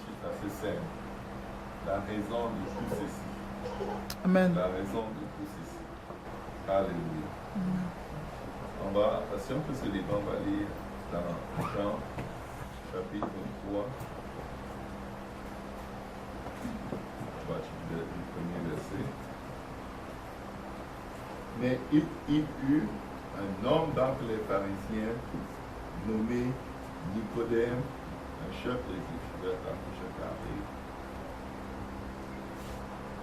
titre assez simple. La raison de tout ceci. Amen. La raison de tout ceci. Alléluia. On va, si on peut se lever, on va lire dans Jean, chapitre 3. On va lire le premier verset. Mais il eut un homme d'entre les pharisiens nommé Nicodème, un chef d'église.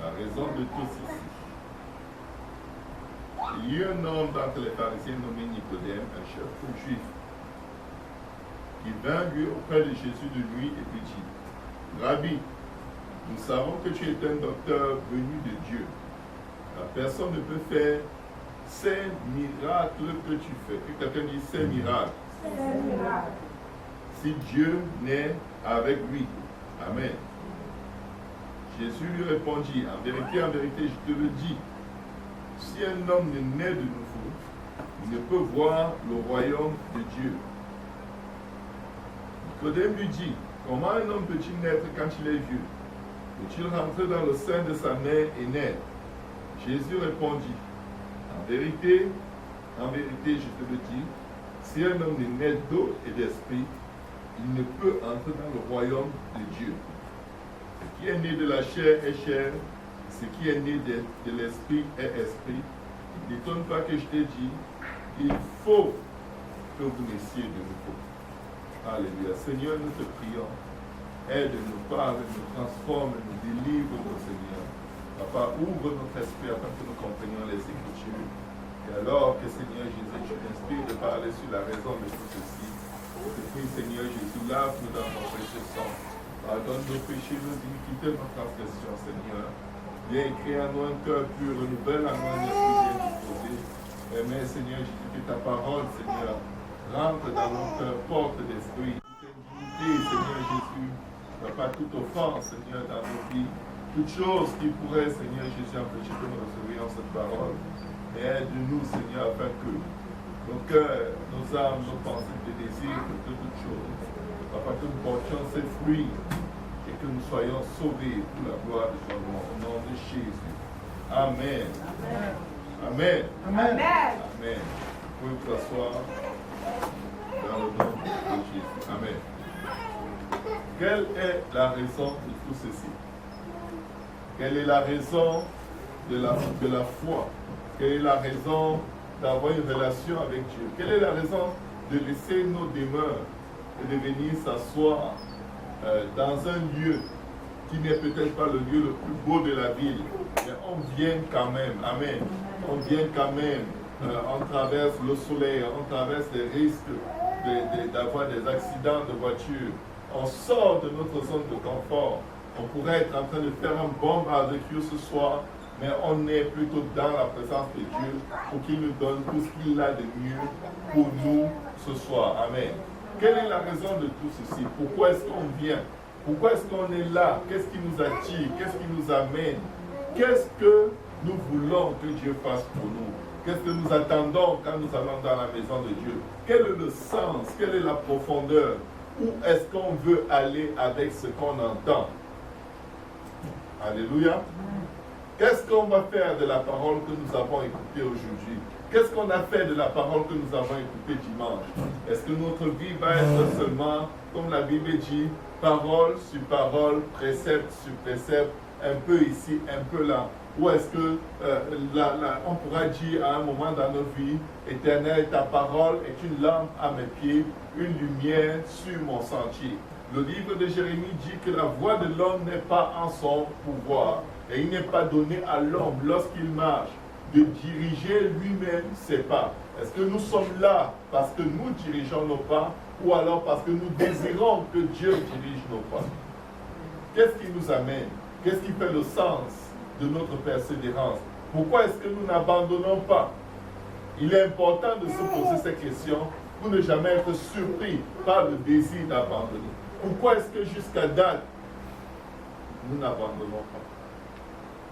La raison de tout ceci. Il y eut un homme d'entre les pharisiens nommé Nicodème, un chef juif, qui vint lui auprès de Jésus de nuit et lui dit, Rabbi, nous savons que tu es un docteur venu de Dieu. La personne ne peut faire ces miracles que tu fais. Que quelqu'un dise ces miracles. Si Dieu n'est avec lui. Amen. Jésus lui répondit, en vérité, je te le dis, si un homme ne naît de nouveau, il ne peut voir le royaume de Dieu. Nicodème lui dit, comment un homme peut-il naître quand il est vieux? Peut-il rentrer dans le sein de sa mère et naître? Jésus répondit, en vérité, je te le dis, si un homme ne naît d'eau et d'esprit, il ne peut entrer dans le royaume de Dieu. Ce qui est né de la chair est chair, ce qui est né de l'esprit est esprit. Ne t'étonne pas que je t'ai dit, il faut que vous naissiez de nouveau. Alléluia. Seigneur, nous te prions. Aide-nous, parle, nous transforme, nous délivre, mon Seigneur. Papa, ouvre notre esprit afin que nous comprenions les Écritures. Et alors que Seigneur Jésus, tu t'inspires de parler sur la raison de tout ceci. Je te prie, Seigneur Jésus, lave-nous dans ton précieux sang. Pardonne nos péchés, nos iniquités, nos transgressions, Seigneur. Viens écrire à nous un cœur pur, renouvelle à nous un esprit bien disposé. Mais Seigneur Jésus, que ta parole, Seigneur, rentre dans nos cœurs, porte d'esprit. Seigneur Jésus, Papa, toute offense, Seigneur, dans nos vies, toute chose qui pourrait, Seigneur Jésus, empêcher que nous recevions cette parole. Et aide-nous, Seigneur, afin que nos cœurs, nos âmes, nos pensées te désirent de toutes choses. Papa, que nous portions ces fruits et que nous soyons sauvés pour la gloire de ton nom. Au nom de Jésus. Amen. Amen. Amen. Amen. Vous pouvez vous asseoir dans le nom de Jésus. Amen. Quelle est la raison de tout ceci? Quelle est la raison de la foi? Quelle est la raison d'avoir une relation avec Dieu? Quelle est la raison de laisser nos demeures et de venir s'asseoir dans un lieu qui n'est peut-être pas le lieu le plus beau de la ville, mais on vient quand même, amen, on vient quand même, on traverse le soleil, on traverse les risques d'avoir des accidents de voiture, on sort de notre zone de confort, on pourrait être en train de faire un bon barbecue ce soir, mais on est plutôt dans la présence de Dieu pour qu'il nous donne tout ce qu'il a de mieux pour nous ce soir. Amen. Quelle est la raison de tout ceci? Pourquoi est-ce qu'on vient? Pourquoi est-ce qu'on est là? Qu'est-ce qui nous attire? Qu'est-ce qui nous amène? Qu'est-ce que nous voulons que Dieu fasse pour nous? Qu'est-ce que nous attendons quand nous allons dans la maison de Dieu? Quel est le sens? Quelle est la profondeur? Où est-ce qu'on veut aller avec ce qu'on entend? Alléluia. Qu'est-ce qu'on va faire de la parole que nous avons écoutée aujourd'hui? Qu'est-ce qu'on a fait de la parole que nous avons écoutée dimanche? Est-ce que notre vie va être seulement, comme la Bible dit, parole sur parole, précepte sur précepte, un peu ici, un peu là? Ou est-ce que on pourra dire à un moment dans nos vies, Éternel, ta parole est une lampe à mes pieds, une lumière sur mon sentier? Le livre de Jérémie dit que la voix de l'homme n'est pas en son pouvoir. Et il n'est pas donné à l'homme, lorsqu'il marche, de diriger lui-même ses pas. Est-ce que nous sommes là parce que nous dirigeons nos pas, ou alors parce que nous désirons que Dieu dirige nos pas? Qu'est-ce qui nous amène? Qu'est-ce qui fait le sens de notre persévérance? Pourquoi est-ce que nous n'abandonnons pas? Il est important de se poser ces questions pour ne jamais être surpris par le désir d'abandonner. Pourquoi est-ce que jusqu'à date, nous n'abandonnons pas?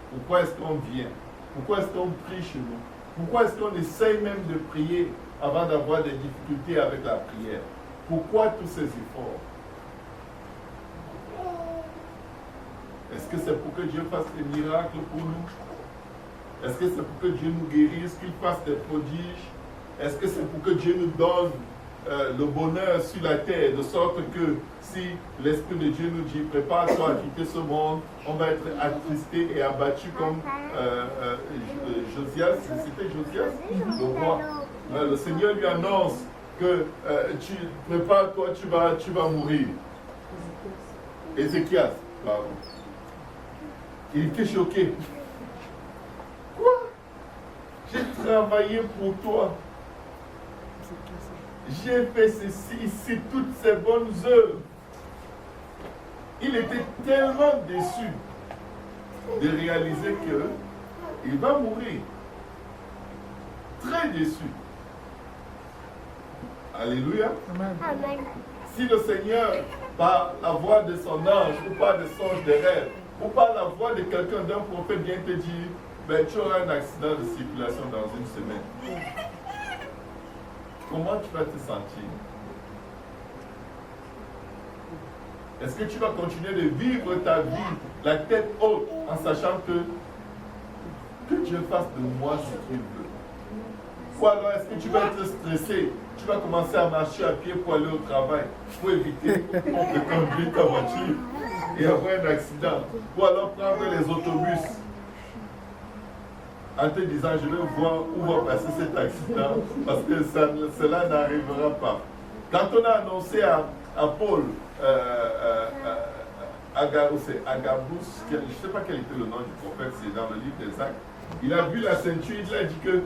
Pourquoi est-ce qu'on vient? Pourquoi est-ce qu'on prie chez nous? Pourquoi est-ce qu'on essaye même de prier avant d'avoir des difficultés avec la prière? Pourquoi tous ces efforts? Est-ce que c'est pour que Dieu fasse des miracles pour nous? Est-ce que c'est pour que Dieu nous guérisse, qu'il fasse des prodiges? Est-ce que c'est pour que Dieu nous donne le bonheur sur la terre, de sorte que si l'Esprit de Dieu nous dit prépare-toi à quitter ce monde, on va être attristé et abattu comme Josias, c'était Josias, le roi. Le Seigneur lui annonce que tu prépare-toi, tu vas mourir. Ézéchias, pardon. Il était choqué. Quoi? J'ai travaillé pour toi. J'ai fait ceci, toutes ces bonnes œuvres. Il était tellement déçu de réaliser qu'il va mourir. Très déçu. Alléluia. Amen. Si le Seigneur, par la voix de son ange, ou par des songes de rêve, ou par la voix de quelqu'un, d'un prophète, vient te dire, ben, tu auras un accident de circulation dans une semaine. Comment tu vas te sentir? Est-ce que tu vas continuer de vivre ta vie, la tête haute, en sachant que Dieu fasse de moi ce qu'il veut? Ou alors est-ce que tu vas être stressé? Tu vas commencer à marcher à pied pour aller au travail, pour éviter de conduire ta voiture et avoir un accident. Ou alors prendre les autobus en te disant, je vais voir où va passer cet accident, parce que cela n'arrivera pas. Quand on a annoncé à Paul, Agabus, je ne sais pas quel était le nom du prophète, c'est dans le livre des Actes, il a vu la ceinture, il a dit que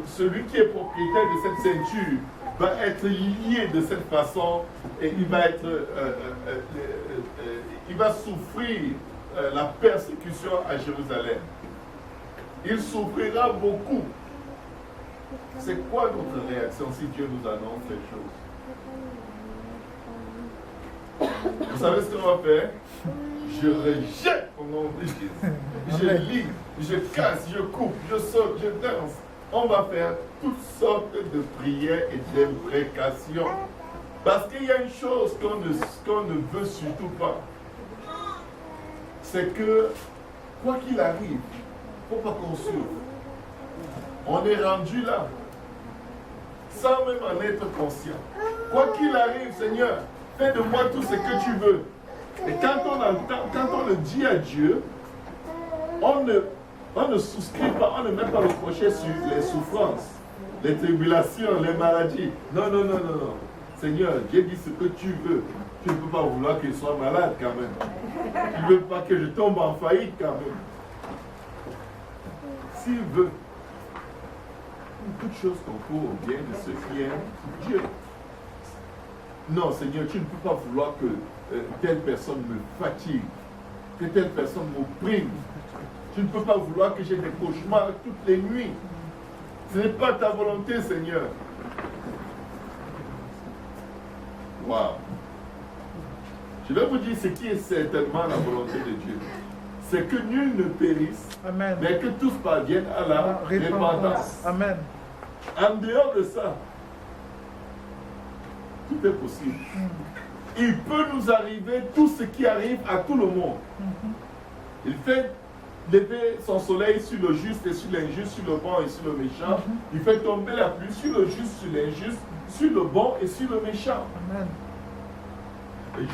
celui qui est propriétaire de cette ceinture va être lié de cette façon et il va souffrir la persécution à Jérusalem. Il souffrira beaucoup. C'est quoi notre réaction si Dieu nous annonce cette chose? Vous savez ce qu'on va faire? Je rejette au nom de Jésus. Je lis, je casse, je coupe, je saute, je danse. On va faire toutes sortes de prières et d'imprécations. Parce qu'il y a une chose qu'on ne veut surtout pas. C'est que, quoi qu'il arrive, il ne faut pas qu'on souffre. On est rendu là, sans même en être conscient. Quoi qu'il arrive, Seigneur, fais de moi tout ce que tu veux. Et quand on le dit à Dieu, on ne souscrit pas, on ne met pas le crochet sur les souffrances, les tribulations, les maladies. Non, non, non, non, non. Seigneur, Dieu dit ce que tu veux. Tu ne peux pas vouloir que je sois malade quand même. Tu ne veux pas que je tombe en faillite quand même. S'il veut, toute chose concourt au bien de ceux qui aiment Dieu. Non, Seigneur, tu ne peux pas vouloir que telle personne me fatigue, que telle personne m'opprime. Tu ne peux pas vouloir que j'ai des cauchemars toutes les nuits. Ce n'est pas ta volonté, Seigneur. Waouh. Je vais vous dire ce qui est certainement la volonté de Dieu. C'est que nul ne périsse, Amen. mais que tous parviennent à la repentance. Amen. En dehors de ça, tout est possible. Il peut nous arriver tout ce qui arrive à tout le monde. Il fait lever son soleil sur le juste et sur l'injuste, sur le bon et sur le méchant. Il fait tomber la pluie sur le juste, sur l'injuste, sur le bon et sur le méchant. Amen.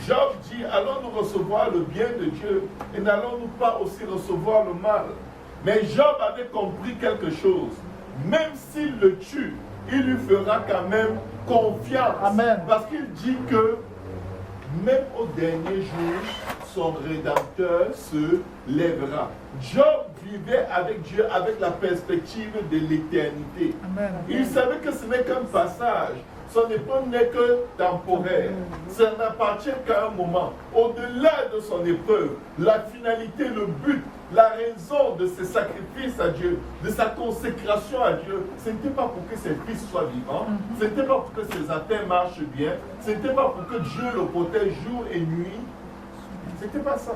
Job dit, allons-nous recevoir le bien de Dieu et n'allons-nous pas aussi recevoir le mal? Mais Job avait compris quelque chose. Même s'il le tue, il lui fera quand même confiance. Amen. Parce qu'il dit que même au dernier jour, son Rédempteur se lèvera. Job vivait avec Dieu avec la perspective de l'éternité. Amen. Il savait que ce n'est qu'un passage. Son épreuve n'est que temporaire. Ça n'appartient qu'à un moment. Au-delà de son épreuve, la finalité, le but, la raison de ses sacrifices à Dieu, de sa consécration à Dieu, ce n'était pas pour que ses fils soient vivants, ce n'était pas pour que ses affaires marchent bien, ce n'était pas pour que Dieu le protège jour et nuit. Ce n'était pas ça.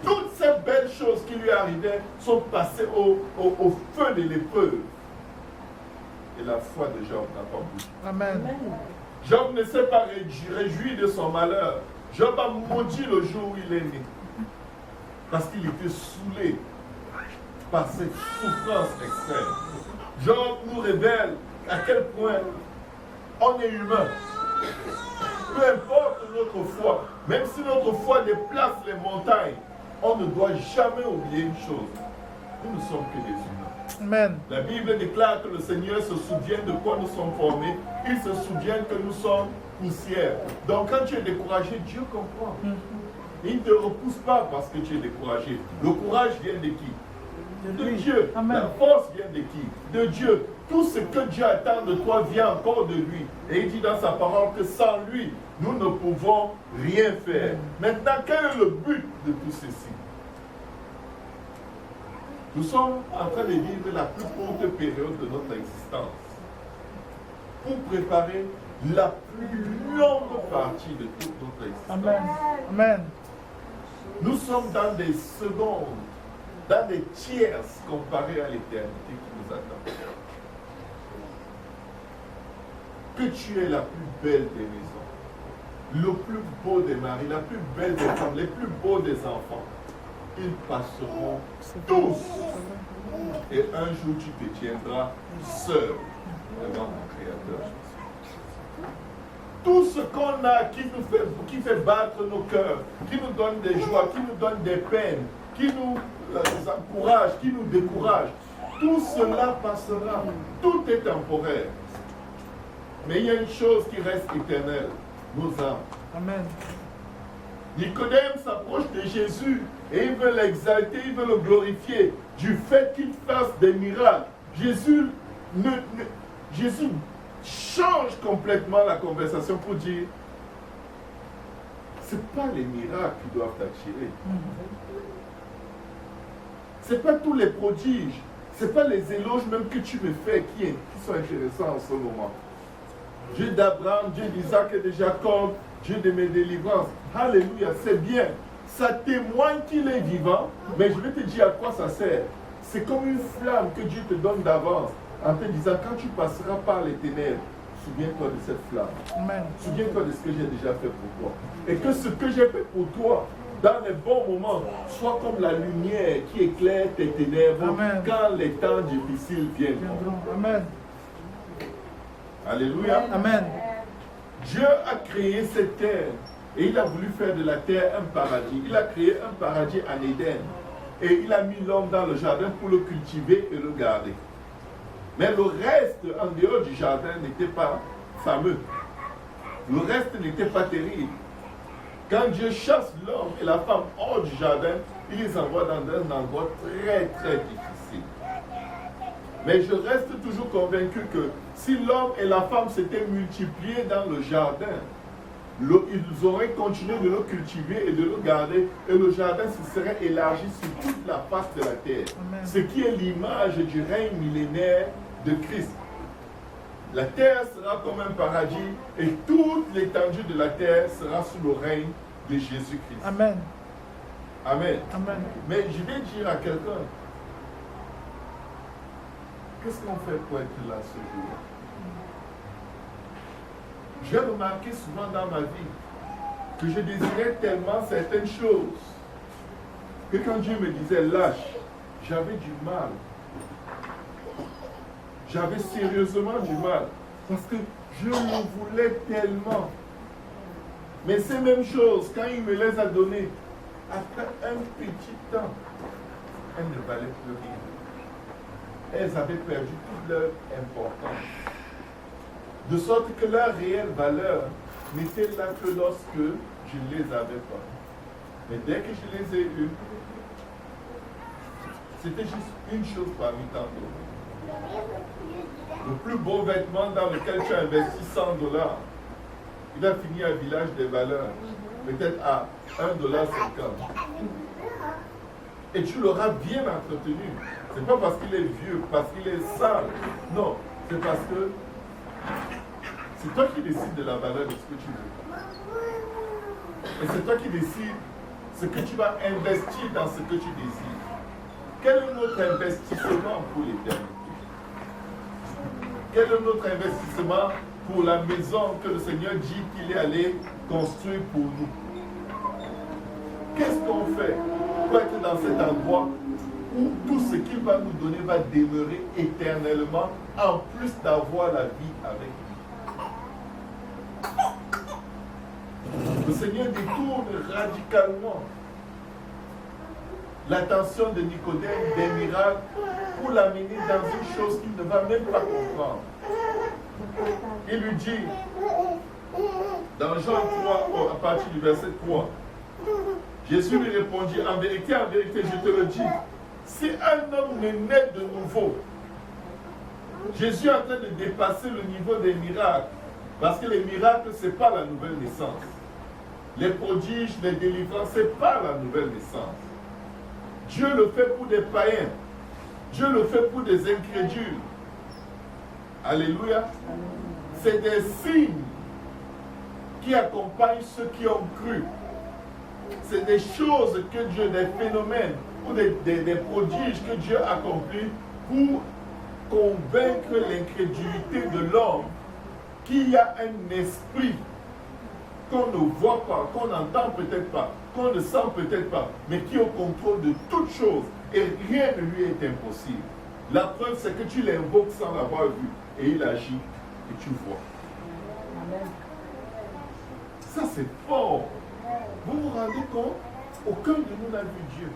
Toutes ces belles choses qui lui arrivaient sont passées au feu de l'épreuve. Et la foi de Job n'a pas bougé. Amen. Job ne s'est pas réjoui de son malheur. Job a maudit le jour où il est né. parce qu'il était saoulé par cette souffrance extrême. Job nous révèle à quel point on est humain. Peu importe notre foi, même si notre foi déplace les montagnes, on ne doit jamais oublier une chose. Nous ne sommes que des humains. Amen. La Bible déclare que le Seigneur se souvient de quoi nous sommes formés. Il se souvient que nous sommes poussière. Donc quand tu es découragé, Dieu comprend. Il ne te repousse pas parce que tu es découragé. Le courage vient de qui? De Dieu. Amen. La force vient de qui? De Dieu. Tout ce que Dieu attend de toi vient encore de lui. Et il dit dans sa parole que sans lui, nous ne pouvons rien faire. Maintenant, quel est le but de tout ceci? Nous sommes en train de vivre la plus courte période de notre existence pour préparer la plus longue partie de toute notre existence. Amen. Amen. Nous sommes dans des secondes, dans des tierces comparées à l'éternité qui nous attend. Que tu es la plus belle des maisons, le plus beau des maris, la plus belle des femmes, les plus beaux des enfants, ils passeront tous. Et un jour tu te tiendras seul devant mon Créateur. Tout ce qu'on a qui fait battre nos cœurs, qui nous donne des joies, qui nous donne des peines, qui nous encourage, qui nous décourage, tout cela passera. Tout est temporaire. Mais il y a une chose qui reste éternelle, nos âmes. Amen. Nicodème s'approche de Jésus et il veut l'exalter, il veut le glorifier du fait qu'il fasse des miracles. Jésus change complètement la conversation pour dire ce n'est pas les miracles qui doivent t'attirer. Ce n'est pas tous les prodiges, ce n'est pas les éloges même que tu me fais qui sont intéressants en ce moment. Dieu d'Abraham, Dieu d'Isaac et de Jacob, Dieu de mes délivrances. Alléluia, c'est bien. Ça témoigne qu'il est vivant, mais je vais te dire à quoi ça sert. C'est comme une flamme que Dieu te donne d'avance en te disant quand tu passeras par les ténèbres, souviens-toi de cette flamme. Amen. Souviens-toi de ce que j'ai déjà fait pour toi. Et que ce que j'ai fait pour toi, dans les bons moments, soit comme la lumière qui éclaire tes ténèbres. Amen. Quand les temps difficiles viendront. Amen. Alléluia. Amen. Dieu a créé cette terre et il a voulu faire de la terre un paradis. Il a créé un paradis en Éden et il a mis l'homme dans le jardin pour le cultiver et le garder. Mais le reste en dehors du jardin n'était pas fameux. Le reste n'était pas terrible. Quand Dieu chasse l'homme et la femme hors du jardin, il les envoie dans un endroit très très difficile. Mais je reste toujours convaincu que si l'homme et la femme s'étaient multipliés dans le jardin, ils auraient continué de le cultiver et de le garder, et le jardin se serait élargi sur toute la face de la terre. Amen. Ce qui est l'image du règne millénaire de Christ. La terre sera comme un paradis, et toute l'étendue de la terre sera sous le règne de Jésus-Christ. Amen. Amen. Amen. Mais je vais dire à quelqu'un, qu'est-ce qu'on fait pour être là ce jour? J'ai remarqué souvent dans ma vie que je désirais tellement certaines choses que quand Dieu me disait lâche, j'avais du mal. J'avais sérieusement du mal parce que je le voulais tellement. Mais ces mêmes choses, quand il me les a données, après un petit temps, elles ne valaient plus rien. Elles avaient perdu toute leur importance. De sorte que leur réelle valeur n'était là que lorsque je ne les avais pas. Mais dès que je les ai eues, c'était juste une chose parmi tant d'autres. Le plus beau vêtement dans lequel tu as investi $100, il a fini à Village des Valeurs, peut-être à $1,50. Et tu l'auras bien entretenu. Ce n'est pas parce qu'il est vieux, parce qu'il est sale. Non, c'est parce que c'est toi qui décides de la valeur de ce que tu veux. Et c'est toi qui décides ce que tu vas investir dans ce que tu désires. Quel est notre investissement pour l'éternité? Quel est notre investissement pour la maison que le Seigneur dit qu'il est allé construire pour nous? Qu'est-ce qu'on fait pour être dans dans cet endroit où tout ce qu'il va nous donner va demeurer éternellement, en plus d'avoir la vie avec lui. Le Seigneur détourne radicalement l'attention de Nicodème des miracles pour l'amener dans une chose qu'il ne va même pas comprendre. Il lui dit, dans Jean 3, à partir du verset 3, Jésus lui répondit, en vérité, je te le dis, si un homme ne naît de nouveau, Jésus est en train de dépasser le niveau des miracles, parce que les miracles, ce n'est pas la nouvelle naissance. Les prodiges, les délivrances, ce n'est pas la nouvelle naissance. Dieu le fait pour des païens. Dieu le fait pour des incrédules. Alléluia. C'est des signes qui accompagnent ceux qui ont cru. C'est des choses que Dieu, des phénomènes ou des prodiges que Dieu accomplit pour convaincre l'incrédulité de l'homme qu'il y a un esprit qu'on ne voit pas, qu'on n'entend peut-être pas, qu'on ne sent peut-être pas, mais qui est au contrôle de toutes choses et rien ne lui est impossible. La preuve, c'est que tu l'invoques sans l'avoir vu et il agit et tu vois. Amen. Ça, c'est fort. Vous vous rendez compte? Aucun de nous n'a vu Dieu.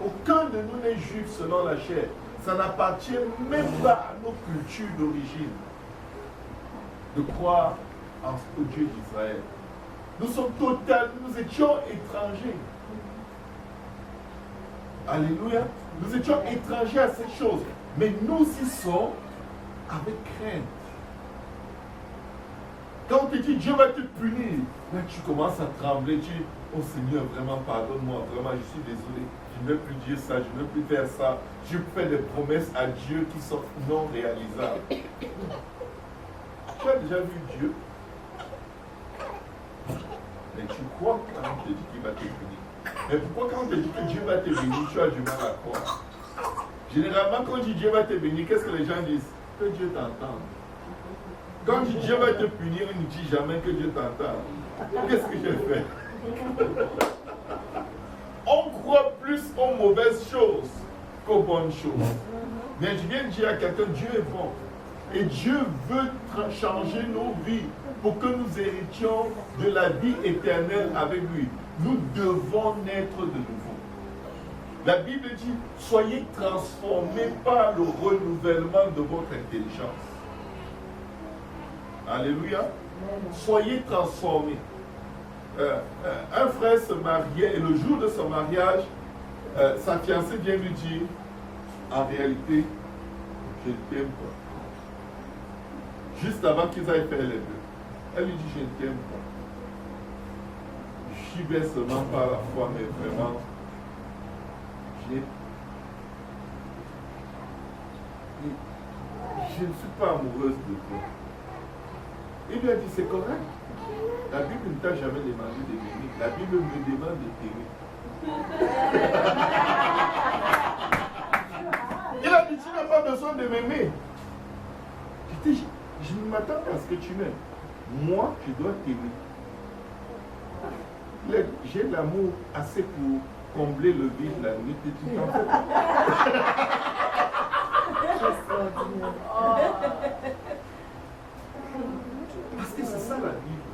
Aucun de nous n'est juif selon la chair. Ça n'appartient même pas à nos cultures d'origine de croire au Dieu d'Israël. Nous étions étrangers. Alléluia. Nous étions étrangers à ces choses. Mais nous y sommes avec crainte. Quand on te dit Dieu va te punir, là tu commences à trembler, tu dis, oh Seigneur, vraiment pardonne-moi, vraiment je suis désolé, je ne vais plus dire ça, je ne vais plus faire ça. Je fais des promesses à Dieu qui sont non réalisables. Tu as déjà vu Dieu? Mais tu crois quand on te dit qu'il va te bénir. Mais pourquoi quand on te dit que Dieu va te bénir, tu as du mal à croire? Généralement, quand on dit Dieu va te bénir, qu'est-ce que les gens disent? Que Dieu t'entende. Quand on dit Dieu va te punir, il ne dit jamais que Dieu t'entende. Qu'est-ce que j'ai fait? On croit plus aux mauvaises choses qu'aux bonnes choses. Mais je viens de dire à quelqu'un, Dieu est bon. Et Dieu veut changer nos vies pour que nous héritions de la vie éternelle avec lui. Nous devons naître de nouveau. La Bible dit, soyez transformés par le renouvellement de votre intelligence. Alléluia. Soyez transformés. Un frère se mariait et le jour de son mariage, sa fiancée vient lui dire, en réalité, je ne t'aime pas. Juste avant qu'ils aillent faire les vœux. Elle lui dit, je ne t'aime pas. J'y vais seulement par la foi, mais vraiment, je ne suis pas amoureuse de toi. Il lui a dit, c'est correct. La Bible ne t'a jamais demandé de m'aimer. La Bible me demande de t'aimer. Il a dit, tu n'as pas besoin de m'aimer. Je ne m'attends pas à ce que tu m'aimes. Moi, je dois t'aimer. J'ai l'amour assez pour combler le vide la nuit et tout en fait. Parce que c'est ça la Bible.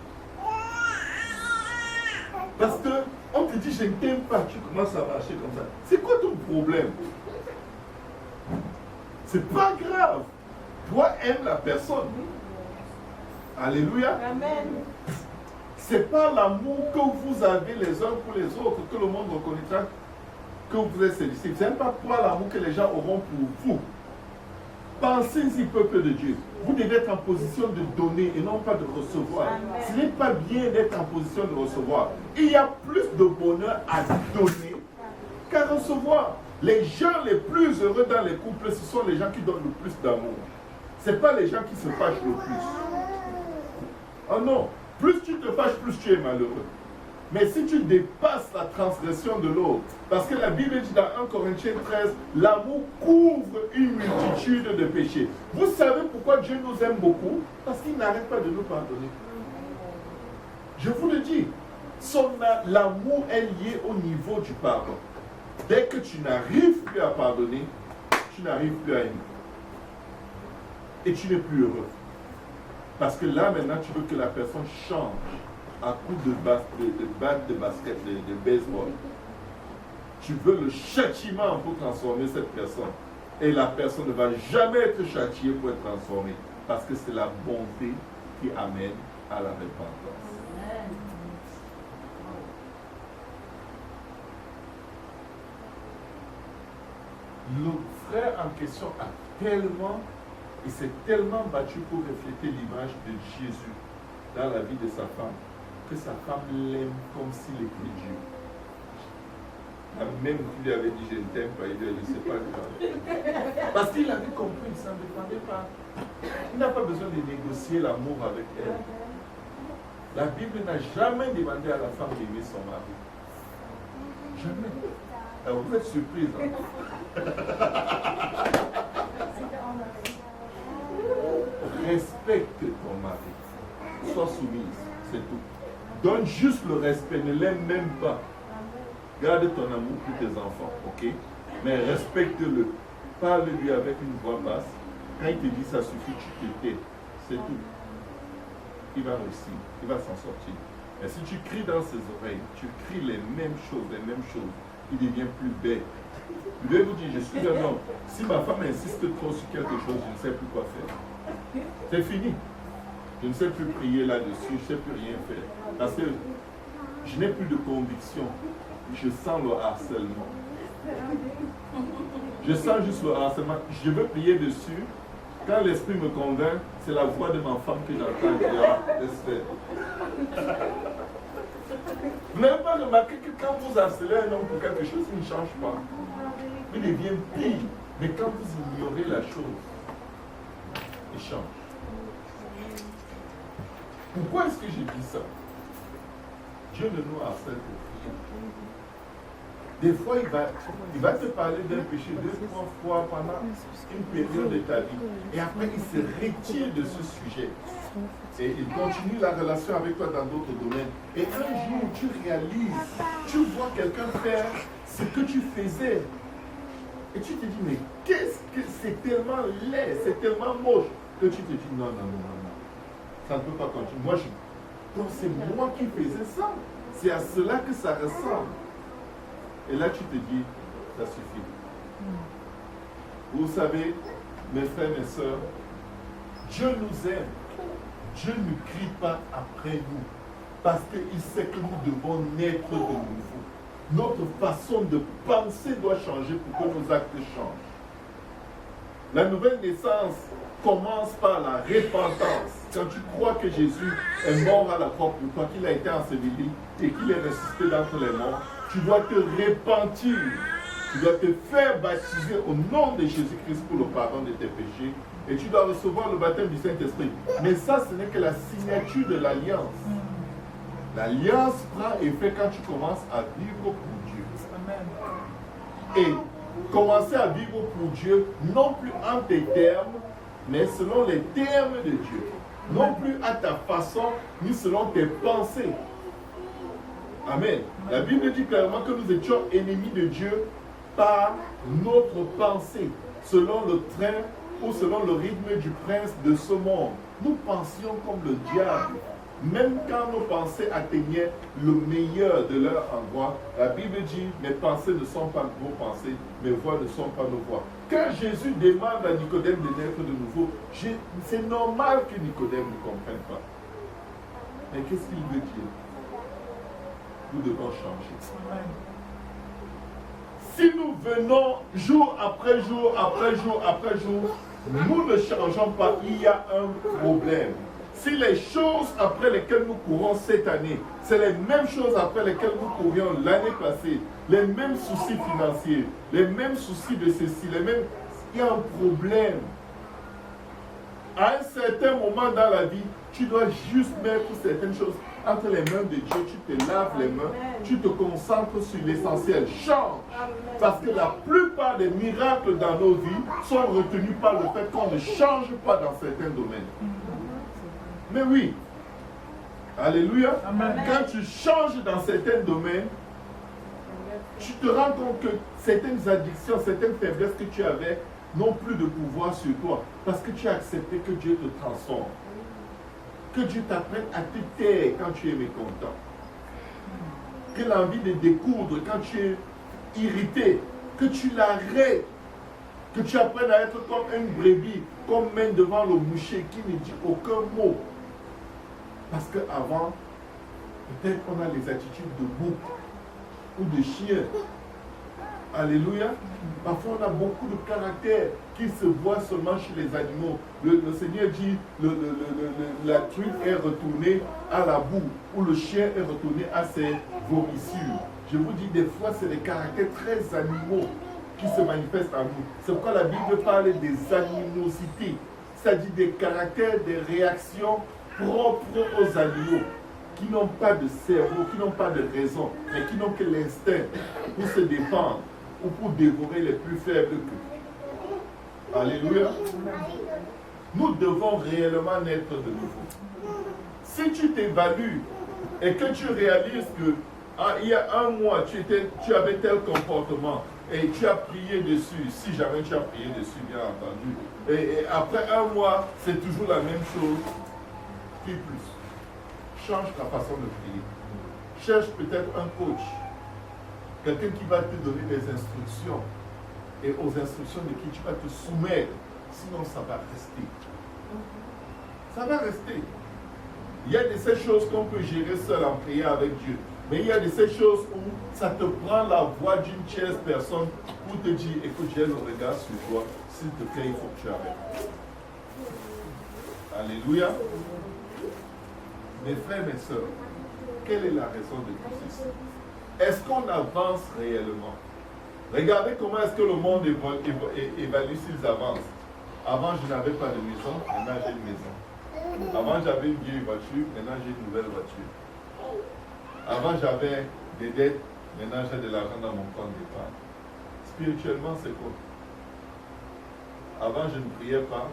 Parce qu'on te dit je ne t'aime pas, tu commences à marcher comme ça. C'est quoi ton problème? C'est pas grave. Toi, aime la personne. Alléluia. Amen. C'est pas l'amour que vous avez les uns pour les autres que le monde reconnaîtra que vous êtes séductifs. Ce n'est pas toi l'amour que les gens auront pour vous. Pensez-y, peuple de Dieu. Vous devez être en position de donner et non pas de recevoir. Amen. Ce n'est pas bien d'être en position de recevoir. Il y a plus de bonheur à donner qu'à recevoir. Les gens les plus heureux dans les couples, ce sont les gens qui donnent le plus d'amour. Ce n'est pas les gens qui se fâchent le plus. Oh non, plus tu te fâches, plus tu es malheureux. Mais si tu dépasses la transgression de l'autre, parce que la Bible dit dans 1 Corinthiens 13, l'amour couvre une multitude de péchés. Vous savez pourquoi Dieu nous aime beaucoup? Parce qu'il n'arrête pas de nous pardonner. Je vous le dis, l'amour est lié au niveau du pardon. Dès que tu n'arrives plus à pardonner, tu n'arrives plus à aimer. Et tu n'es plus heureux. Parce que là, maintenant, tu veux que la personne change à coup de batte de basket, de baseball. Tu veux le châtiment pour transformer cette personne. Et la personne ne va jamais être châtiée pour être transformée. Parce que c'est la bonté qui amène à la repentance. Le frère en question a tellement, il s'est tellement battu pour refléter l'image de Jésus dans la vie de sa femme, que sa femme l'aime comme s'il était Dieu. Même qui lui avait dit je ne t'aime pas, il ne le sait pas grave. Parce qu'il avait compris, il ne s'en défendait pas. Il n'a pas besoin de négocier l'amour avec elle. La Bible n'a jamais demandé à la femme d'aimer son mari. Jamais. Alors vous êtes surprise. Hein? Respecte ton mari. Sois soumise, c'est tout. Donne juste le respect, ne l'aime même pas. Garde ton amour pour tes enfants, ok? Mais respecte-le. Parle-lui avec une voix basse. Quand il te dit ça suffit, tu te tais. C'est tout. Il va réussir, il va s'en sortir. Mais si tu cries dans ses oreilles, tu cries les mêmes choses, il devient plus bête. Je vais vous dire, je suis un homme. Si ma femme insiste trop sur quelque chose, je ne sais plus quoi faire. C'est fini. Je ne sais plus prier là-dessus, je ne sais plus rien faire. Parce que je n'ai plus de conviction. Je sens le harcèlement. Je sens juste le harcèlement. Je veux prier dessus. Quand l'esprit me convainc, c'est la voix de ma femme que j'entends. Laisse faire. Vous n'avez pas remarqué que quand vous harcelez un homme pour quelque chose, il ne change pas. Il devient pire. Mais quand vous ignorez la chose, il change. Pourquoi est-ce que j'ai dit ça? Dieu ne nous harcèle pour rien. Des fois, il va te parler d'un péché 2-3 fois pendant une période de ta vie. Et après, il se retire de ce sujet. Et il continue la relation avec toi dans d'autres domaines. Et un jour, tu réalises, tu vois quelqu'un faire ce que tu faisais. Et tu te dis, mais qu'est-ce que c'est tellement laid, c'est tellement moche, que tu te dis, non. Ça ne peut pas continuer. Donc c'est moi qui faisais ça. C'est à cela que ça ressemble. Et là, tu te dis, ça suffit. Vous savez, mes frères, mes sœurs, Dieu nous aime. Dieu ne crie pas après nous. Parce qu'il sait que nous devons naître de nouveau. Notre façon de penser doit changer pour que nos actes changent. La nouvelle naissance commence par la repentance. Quand tu crois que Jésus est mort à la croix pour toi, qu'il a été enseveli et qu'il est ressuscité d'entre les morts, tu dois te repentir. Tu dois te faire baptiser au nom de Jésus-Christ pour le pardon de tes péchés. Et tu dois recevoir le baptême du Saint-Esprit. Mais ça, ce n'est que la signature de l'alliance. L'alliance prend effet quand tu commences à vivre pour Dieu. Et commencer à vivre pour Dieu, non plus en tes termes, mais selon les termes de Dieu. Non plus à ta façon, ni selon tes pensées. Amen. La Bible dit clairement que nous étions ennemis de Dieu par notre pensée, selon le train ou selon le rythme du prince de ce monde. Nous pensions comme le diable. Même quand nos pensées atteignaient le meilleur de leur endroit, la Bible dit, mes pensées ne sont pas vos pensées, mes voix ne sont pas nos voix. Quand Jésus demande à Nicodème de naître de nouveau, c'est normal que Nicodème ne comprenne pas. Mais qu'est-ce qu'il veut dire? Nous devons changer. Si nous venons jour après jour, après jour, après jour, nous ne changeons pas, il y a un problème. Si les choses après lesquelles nous courons cette année, c'est les mêmes choses après lesquelles nous courions l'année passée, les mêmes soucis financiers, les mêmes soucis de ceci, les mêmes... Il y a un problème. À un certain moment dans la vie, tu dois juste mettre certaines choses entre les mains de Dieu, tu te laves les mains, tu te concentres sur l'essentiel. Change. Parce que la plupart des miracles dans nos vies sont retenus par le fait qu'on ne change pas dans certains domaines. Mais oui, alléluia, quand tu changes dans certains domaines, Tu te rends compte que certaines addictions, certaines faiblesses que tu avais n'ont plus de pouvoir sur toi parce que tu as accepté que Dieu te transforme. Que Dieu t'apprenne à te taire quand tu es mécontent. Que l'envie de découdre quand tu es irrité, que tu l'arrêtes. Que tu apprennes à être comme une brebis, comme main devant le boucher qui ne dit aucun mot. Parce qu'avant, peut-être qu'on a les attitudes de bouc ou de chien. Alléluia. Parfois, on a beaucoup de caractère qui se voit seulement chez les animaux. Le Seigneur dit, la truie est retournée à la boue, ou le chien est retourné à ses vomissures. Je vous dis, des fois, c'est des caractères très animaux qui se manifestent en nous. C'est pourquoi la Bible parle des animosités, c'est-à-dire des caractères, des réactions propres aux animaux, qui n'ont pas de cerveau, qui n'ont pas de raison, mais qui n'ont que l'instinct pour se défendre ou pour dévorer les plus faibles qu'eux. Alléluia. Nous devons réellement naître de nouveau. Si tu t'évalues et que tu réalises que il y a un mois, tu avais tel comportement et tu as prié dessus, si jamais tu as prié dessus, bien entendu, et après un mois, c'est toujours la même chose, puis plus. Change ta façon de prier. Cherche peut-être un coach, quelqu'un qui va te donner des instructions et aux instructions de qui tu vas te soumettre, sinon ça va rester. Ça va rester. Il y a de ces choses qu'on peut gérer seul en priant avec Dieu. Mais il y a de ces choses où ça te prend la voix d'une tierce personne pour te dire, écoute, j'ai le regard sur toi, s'il te plaît, il faut que tu arrêtes. Alléluia. Mes frères, mes sœurs, quelle est la raison de tout ceci? Est-ce qu'on avance réellement? Regardez comment est-ce que le monde évalue s'ils avancent. Avant, je n'avais pas de maison, maintenant j'ai une maison. Avant, j'avais une vieille voiture, maintenant j'ai une nouvelle voiture. Avant, j'avais des dettes, maintenant j'ai de l'argent dans mon compte d'épargne. Spirituellement, c'est quoi? Avant, je ne priais pas,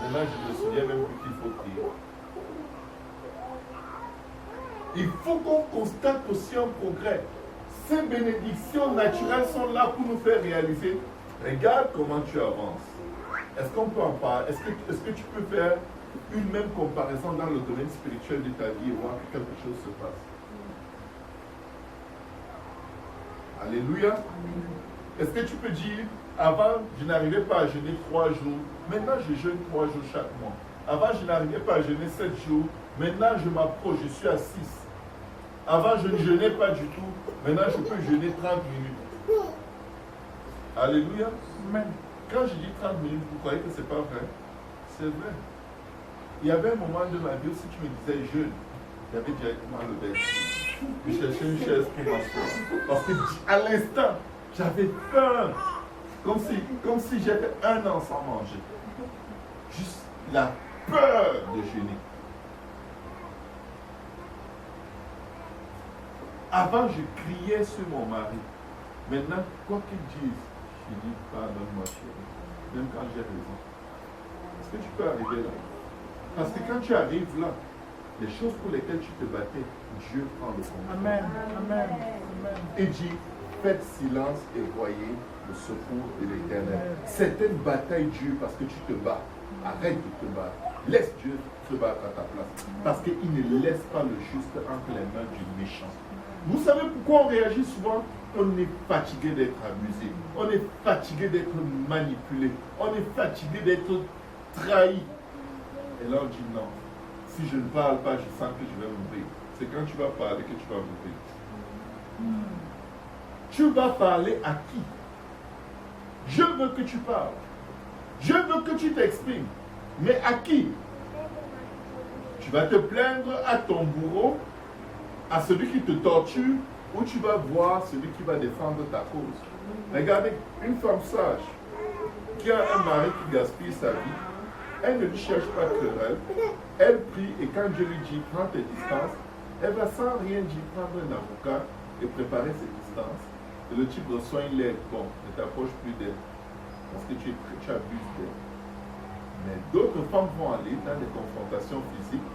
maintenant je me souviens même plus qu'il faut prier. Il faut qu'on constate aussi un progrès. Ces bénédictions naturelles sont là pour nous faire réaliser, regarde comment tu avances. Est-ce qu'on peut en parler? Est-ce que tu peux faire une même comparaison dans le domaine spirituel de ta vie et voir que quelque chose se passe? Alléluia. Est-ce que tu peux dire, avant, je n'arrivais pas à jeûner 3 jours, maintenant je jeûne 3 jours chaque mois. Avant, je n'arrivais pas à jeûner 7 jours, maintenant je m'approche, je suis à 6. Avant, je ne jeûnais pas du tout, maintenant je peux jeûner 30 minutes. Alléluia. Amen. Quand je dis 30 minutes, vous croyez que ce n'est pas vrai? C'est vrai. Il y avait un moment de ma vie où si tu me disais jeûne, j'avais directement le bec. Je cherchais une chaise pour m'asseoir. Parce qu'à l'instant, j'avais peur. Comme si j'étais un an sans manger. Juste la peur de jeûner. Avant, je criais sur mon mari. Maintenant, quoi qu'il dise, je dis pardonne-moi chérie. Même quand j'ai raison. Est-ce que tu peux arriver là? Parce que quand tu arrives là, les choses pour lesquelles tu te battais, Dieu prend le contrôle. Amen. Amen. Amen. Et dit, faites silence et voyez le secours de l'Éternel. Certaines batailles Dieu parce que tu te bats. Arrête de te battre. Laisse Dieu se battre à ta place. Parce qu'il ne laisse pas le juste entre les mains du méchant. Vous savez pourquoi on réagit souvent? On est fatigué d'être abusé. On est fatigué d'être manipulé. On est fatigué d'être trahi. Et là on dit non. Si je ne parle pas, je sens que je vais mourir. C'est quand tu vas parler que tu vas mourir. Tu vas parler à qui? Je veux que tu parles. Je veux que tu t'exprimes. Mais à qui? Tu vas te plaindre à ton bourreau, à celui qui te torture, ou tu vas voir celui qui va défendre ta cause. Regardez, une femme sage, qui a un mari qui gaspille sa vie, elle ne lui cherche pas de querelle, elle prie et quand Dieu lui dit prends tes distances, elle va sans rien dire prendre un avocat et préparer ses distances. Et le type reçoit une lettre, bon, ne t'approche plus d'elle, parce que tu abuses d'elle. Mais d'autres femmes vont aller dans des confrontations physiques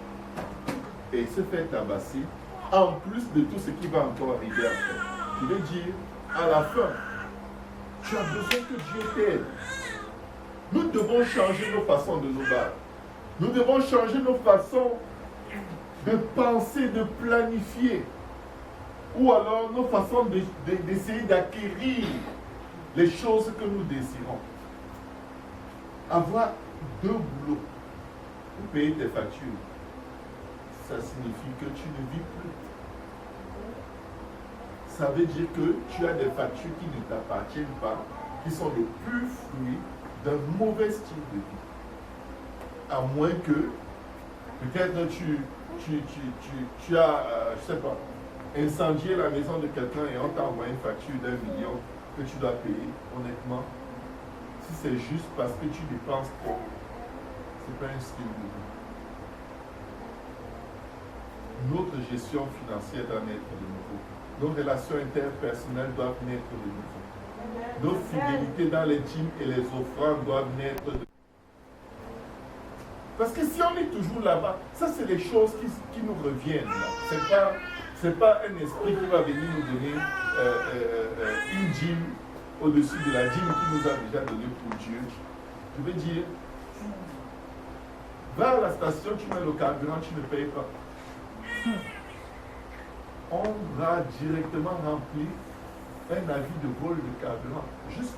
et se faire tabasser, en plus de tout ce qui va encore arriver après. Je veux dire, à la fin. Tu as besoin que Dieu t'aide. Nous devons changer nos façons de nous battre. Nous devons changer nos façons de penser, de planifier. Ou alors nos façons d'essayer d'acquérir les choses que nous désirons. Avoir 2 boulots pour payer tes factures, ça signifie que tu ne vis plus. Ça veut dire que tu as des factures qui ne t'appartiennent pas, qui sont le pur fruit d'un mauvais style de vie. À moins que, peut-être tu as, je sais pas, incendié la maison de quelqu'un et on t'a envoyé une facture d'1 million que tu dois payer, honnêtement, si c'est juste parce que tu dépenses trop, ce n'est pas un style de vie. Notre gestion financière doit naître de nouveau. Nos relations interpersonnelles doivent naître de nouveau. Nos fidélités dans les dîmes et les offrandes doivent naître de nouveau. Parce que si on est toujours là-bas, ça c'est les choses qui nous reviennent. Ce n'est pas un esprit qui va venir nous donner une dîme au-dessus de la dîme qui nous a déjà donné pour Dieu. Je veux dire, va à la station, tu mets le carburant, tu ne payes pas. On va directement remplir un avis de vol de carburant. Juste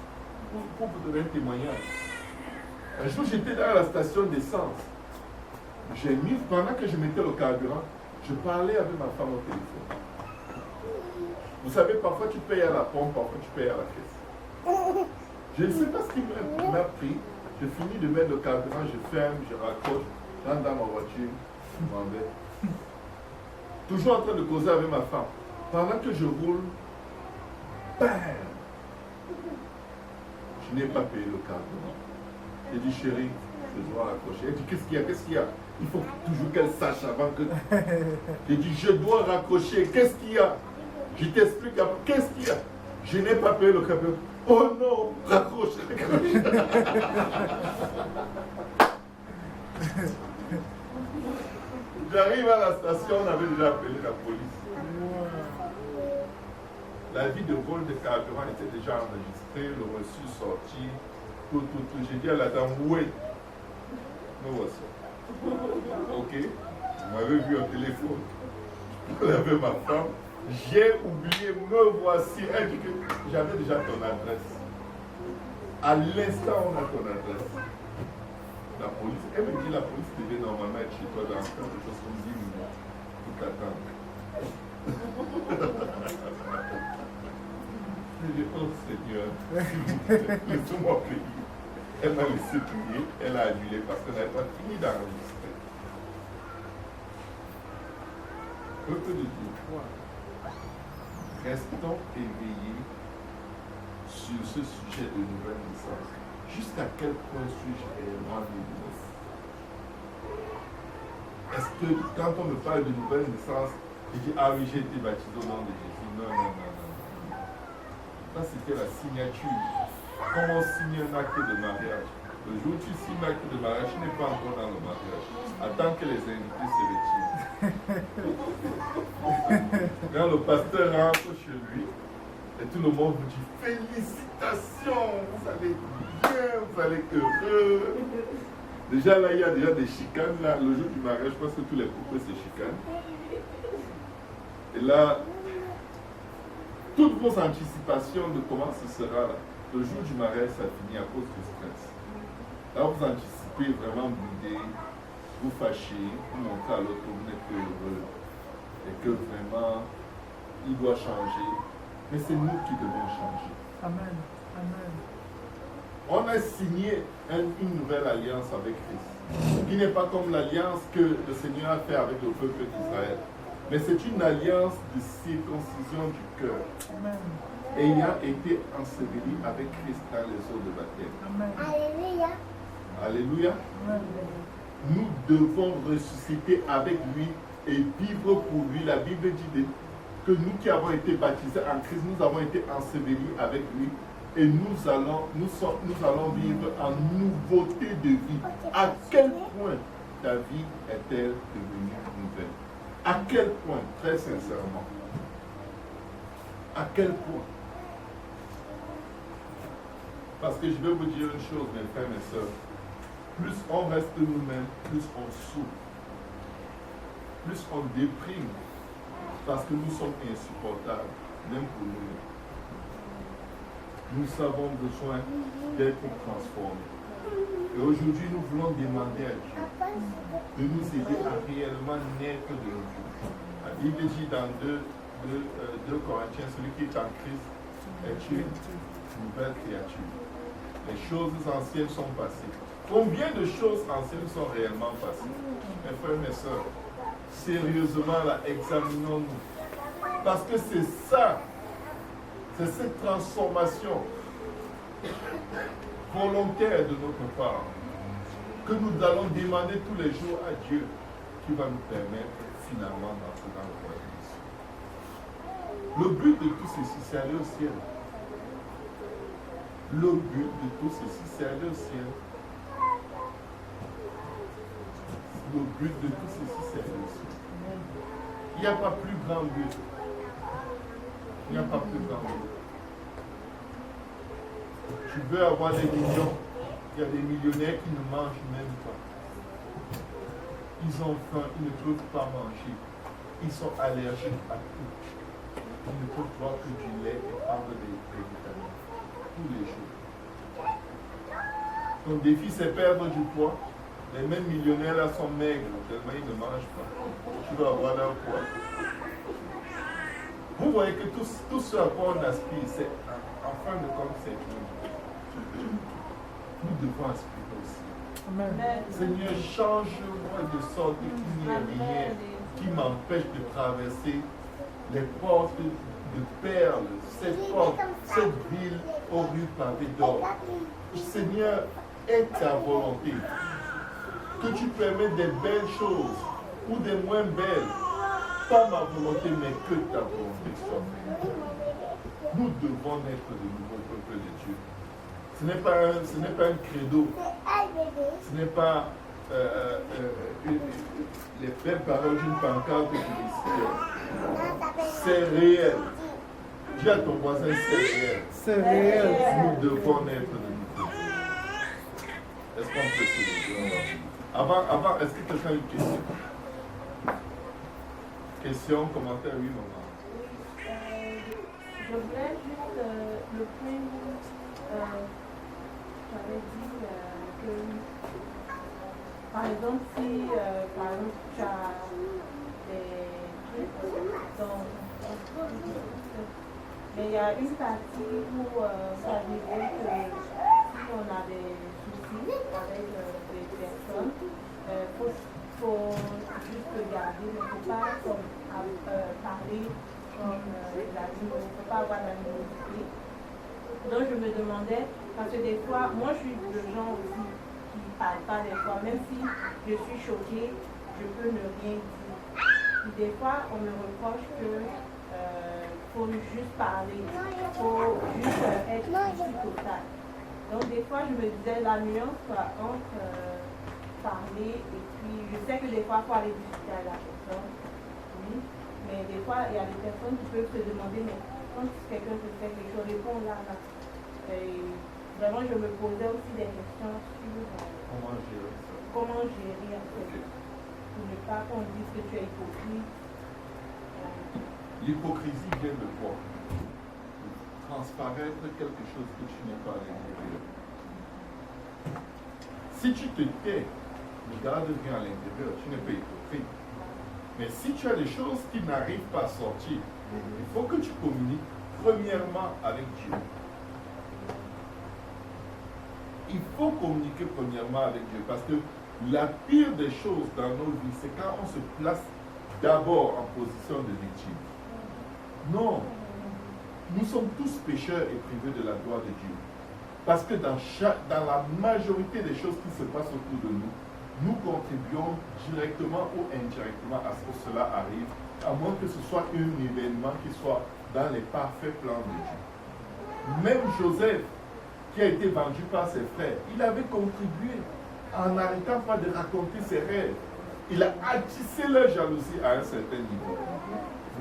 pour vous donner un témoignage. Un jour, j'étais dans la station d'essence. J'ai mis, pendant que je mettais le carburant, je parlais avec ma femme au téléphone. Vous savez, parfois tu payes à la pompe, parfois tu payes à la caisse. Je ne sais pas ce qui m'a pris. Je finis de mettre le carburant, je ferme, je raccroche, je rentre dans ma voiture, je m'en vais. Toujours en train de causer avec ma femme. Pendant que je roule, bam! Je n'ai pas payé le carburant. J'ai dit, chérie, je dois raccrocher. Elle dit, qu'est-ce qu'il y a? Il faut toujours qu'elle sache avant que... J'ai dit, je dois raccrocher. Qu'est-ce qu'il y a? Je t'explique après. Qu'est-ce qu'il y a? Je n'ai pas payé le carburant. Oh non, raccroche. J'arrive à la station, on avait déjà appelé la police. La vie de vol de carburant était déjà enregistrée, le reçu sorti, tout. J'ai dit à la dame, oui, me voici. Ok, vous m'avez vu au téléphone. Je l'avais ma femme. J'ai oublié, me voici. Elle dit que j'avais déjà ton adresse. À l'instant, on a ton adresse. La police, elle me dit la police devait normalement être chez toi dans quelque chose comme 10 minutes pour t'attendre. Je dis, oh Seigneur, laisse-moi payer. Elle m'a laissé payer, elle a annulé parce qu'elle n'avait pas fini d'enregistrer. Je peux te dire, restons éveillés sur ce sujet de nouvelle naissance. Jusqu'à quel point suis-je réellement lumineux? Est-ce que quand on me parle de nouvelle naissance, je dis, ah oui, j'ai été baptisé au nom de Jésus? Non. Ça, c'était la signature. Quand on signe un acte de mariage, le jour où tu signes l'acte de mariage, tu n'es pas encore dans le mariage. Attends que les invités se retirent. Quand le pasteur rentre chez lui, et tout le monde vous dit félicitations, vous allez bien, vous allez heureux. Déjà là, il y a déjà des chicanes. Là, le jour du mariage, je pense que tous les couples se chicanent. Et là, toutes vos anticipations de comment ce sera là, le jour du mariage, ça finit à cause du stress. Là, vous anticipez vraiment bouder, vous fâchez, vous montrez à l'autre que vous n'êtes pas heureux et que vraiment, il doit changer. Mais c'est nous qui devons changer. Amen. Amen. On a signé une nouvelle alliance avec Christ, qui n'est pas comme l'alliance que le Seigneur a fait avec le peuple d'Israël. Mais c'est une alliance de circoncision du cœur. Amen. Ayant été enseveli avec Christ dans les eaux de baptême. Amen. Alléluia. Alléluia. Amen. Nous devons ressusciter avec lui et vivre pour lui. La Bible dit que nous qui avons été baptisés en Christ, nous avons été ensevelis avec lui et nous allons vivre en nouveauté de vie. À quel point ta vie est-elle devenue nouvelle? À quel point, très sincèrement? À quel point? Parce que je vais vous dire une chose, mes frères, mes sœurs. Plus on reste nous-mêmes, plus on souffre. Plus on déprime. Parce que nous sommes insupportables, même pour nous-mêmes. Nous avons besoin d'être transformés. Et aujourd'hui, nous voulons demander à Dieu de nous aider à réellement naître de nouveau. La Bible dit dans 2 Corinthiens, celui qui est en Christ est une nouvelle créature. Les choses anciennes sont passées. Combien de choses anciennes sont réellement passées? Mes frères, mes sœurs, sérieusement, là, examinons-nous. Parce que c'est ça, c'est cette transformation volontaire de notre part que nous allons demander tous les jours à Dieu qui va nous permettre finalement d'entrer dans le royaume. Le but de tout ceci, c'est aller au ciel. Le but de tout ceci, c'est aller au ciel. Le but de tout ceci, c'est aller au ciel. Il n'y a pas plus grand but. Il n'y a pas plus grand but. Tu veux avoir des millions. Il y a des millionnaires qui ne mangent même pas. Ils ont faim, ils ne peuvent pas manger. Ils sont allergiques à tout. Ils ne peuvent boire que du lait et prendre des vitamines. Tous les jours. Ton défi, c'est perdre du poids. Les mêmes millionnaires là sont maigres, tellement ils ne mangent pas. Tu vas avoir leur poids. Vous voyez que tout ce à quoi on aspire, c'est en fin de compte, c'est tout. Nous devons aspirer aussi. Amen. Seigneur, change-moi de sorte qu'il n'y ait rien qui m'empêche de traverser les portes de perles, cette ville aux rues pavées d'or. Seigneur, aie ta volonté. Que tu permettes des belles choses ou des moins belles. Pas ma volonté, mais que ta volonté soit faite. Nous devons être de nouveau peuple de Dieu. Ce n'est pas un credo. Ce n'est pas les belles paroles d'une pancarte publicitaire. C'est réel. Dis à ton voisin, c'est réel. C'est réel. Nous devons être de nouveau. Est-ce qu'on peut se lever? Avant, est-ce que quelqu'un a une question? Question, commentaire, oui, maman. Je voulais juste le point où j'avais dit que, par exemple, si par exemple, tu as des trucs mais il y a une partie où ça dit que si on a des soucis avec des personnes, faut juste regarder, mais il ne faut pas parler comme l'animosité, il ne faut pas avoir l'animosité. Donc je me demandais, parce que des fois, moi je suis le genre aussi qui ne parle pas des fois, même si je suis choquée, je peux ne rien dire. Puis des fois, on me reproche que faut juste parler, il faut juste être ici total. Donc des fois, je me disais la nuance entre parler et puis, je sais que des fois, il faut aller discuter à la personne, oui, mais des fois, il y a des personnes qui peuvent se demander, mais quand quelqu'un te fait quelque chose, réponds là. Et vraiment, je me posais aussi des questions sur comment gérer en fait, pour ne pas qu'on dise que tu es hypocrite. L'hypocrisie vient de quoi? Transparaître quelque chose que tu n'es pas à l'intérieur. Si tu te tais, regarde bien à l'intérieur, tu n'es pas hypocrite. Mais si tu as des choses qui n'arrivent pas à sortir, il faut que tu communiques premièrement avec Dieu. Il faut communiquer premièrement avec Dieu parce que la pire des choses dans nos vies, c'est quand on se place d'abord en position de victime. Non, nous sommes tous pécheurs et privés de la gloire de Dieu. Parce que dans la majorité des choses qui se passent autour de nous, nous contribuons directement ou indirectement à ce que cela arrive, à moins que ce soit un événement qui soit dans les parfaits plans de Dieu. Même Joseph, qui a été vendu par ses frères, il avait contribué en n'arrêtant pas de raconter ses rêves. Il a attisé leur jalousie à un certain niveau.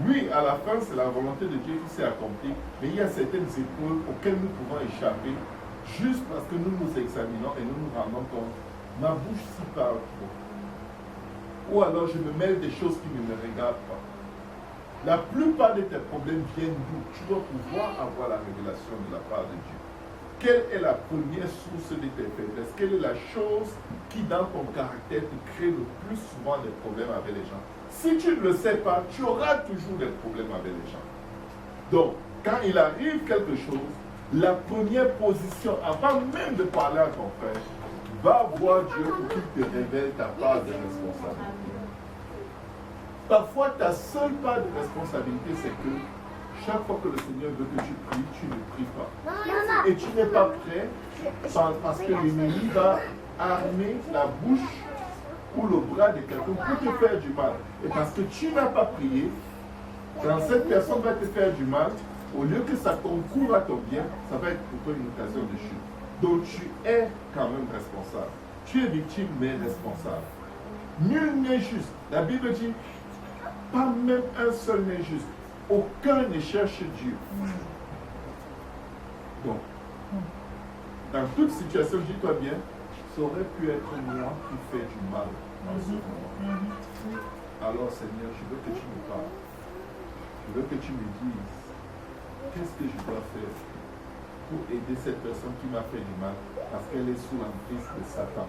Oui, à la fin, c'est la volonté de Dieu qui s'est accomplie, mais il y a certaines épreuves auxquelles nous pouvons échapper juste parce que nous nous examinons et nous nous rendons compte, ma bouche s'y parle trop. Ou alors je me mêle des choses qui ne me regardent pas. La plupart de tes problèmes viennent d'où? Tu dois pouvoir avoir la révélation de la part de Dieu. Quelle est la première source de tes faiblesses? Quelle est la chose qui, dans ton caractère, te crée le plus souvent des problèmes avec les gens? Si tu ne le sais pas, tu auras toujours des problèmes avec les gens. Donc, quand il arrive quelque chose, la première position, avant même de parler à ton frère, va voir Dieu pour qu'il te révèle ta part de responsabilité. Parfois, ta seule part de responsabilité, c'est que chaque fois que le Seigneur veut que tu pries, tu ne pries pas. Et tu n'es pas prêt parce que l'ennemi va armer la bouche ou le bras de quelqu'un pour te faire du mal. Et parce que tu n'as pas prié, quand cette personne va te faire du mal, au lieu que ça concourt à ton bien, ça va être pour toi une occasion de chute. Donc tu es quand même responsable. Tu es victime, mais responsable. Nul n'est juste. La Bible dit, pas même un seul n'est juste. Aucun ne cherche Dieu. Donc, dans toute situation, dis-toi bien, ça aurait pu être moi qui fais du mal en ce moment. Alors Seigneur, je veux que tu me parles. Je veux que tu me dises qu'est-ce que je dois faire pour aider cette personne qui m'a fait du mal parce qu'elle est sous l'emprise de Satan.